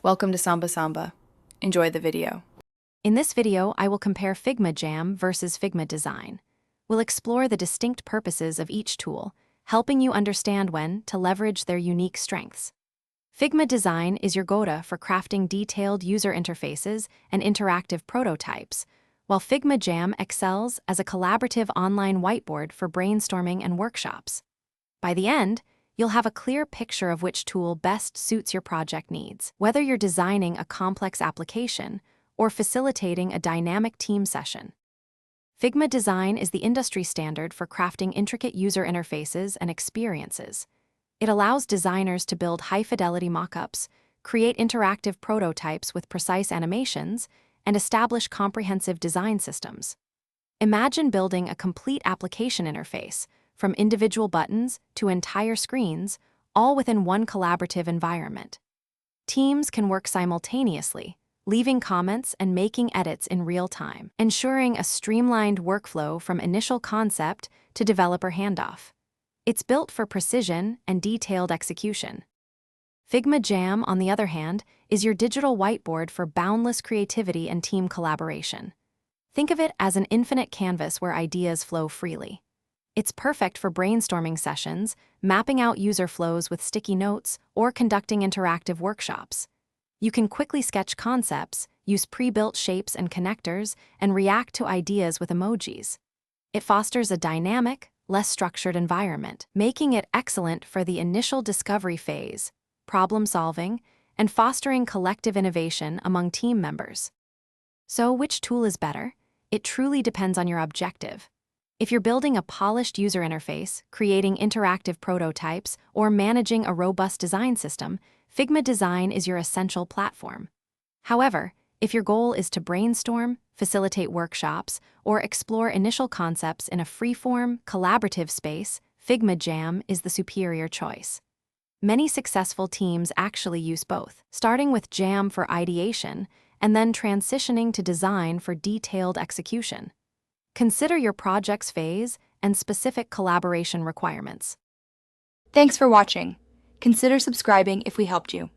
Welcome to Samba Samba. Enjoy the video. In this video, I will compare Figma Jam versus Figma Design. We'll explore the distinct purposes of each tool, helping you understand when to leverage their unique strengths. Figma Design is your go-to for crafting detailed user interfaces and interactive prototypes, while Figma Jam excels as a collaborative online whiteboard for brainstorming and workshops. By the end, you'll have a clear picture of which tool best suits your project needs, whether you're designing a complex application or facilitating a dynamic team session. Figma Design is the industry standard for crafting intricate user interfaces and experiences. It allows designers to build high-fidelity mockups, create interactive prototypes with precise animations, and establish comprehensive design systems. Imagine building a complete application interface, from individual buttons to entire screens, all within one collaborative environment. Teams can work simultaneously, leaving comments and making edits in real time, ensuring a streamlined workflow from initial concept to developer handoff. It's built for precision and detailed execution. Figma Jam, on the other hand, is your digital whiteboard for boundless creativity and team collaboration. Think of it as an infinite canvas where ideas flow freely. It's perfect for brainstorming sessions, mapping out user flows with sticky notes, or conducting interactive workshops. You can quickly sketch concepts, use pre-built shapes and connectors, and react to ideas with emojis. It fosters a dynamic, less structured environment, making it excellent for the initial discovery phase, problem solving, and fostering collective innovation among team members. So, which tool is better? It truly depends on your objective. If you're building a polished user interface, creating interactive prototypes, or managing a robust design system, Figma Design is your essential platform. However, if your goal is to brainstorm, facilitate workshops, or explore initial concepts in a free-form, collaborative space, Figma Jam is the superior choice. Many successful teams actually use both, starting with Jam for ideation and then transitioning to design for detailed execution. Consider your project's phase and specific collaboration requirements. Thanks for watching. Consider subscribing if we helped you.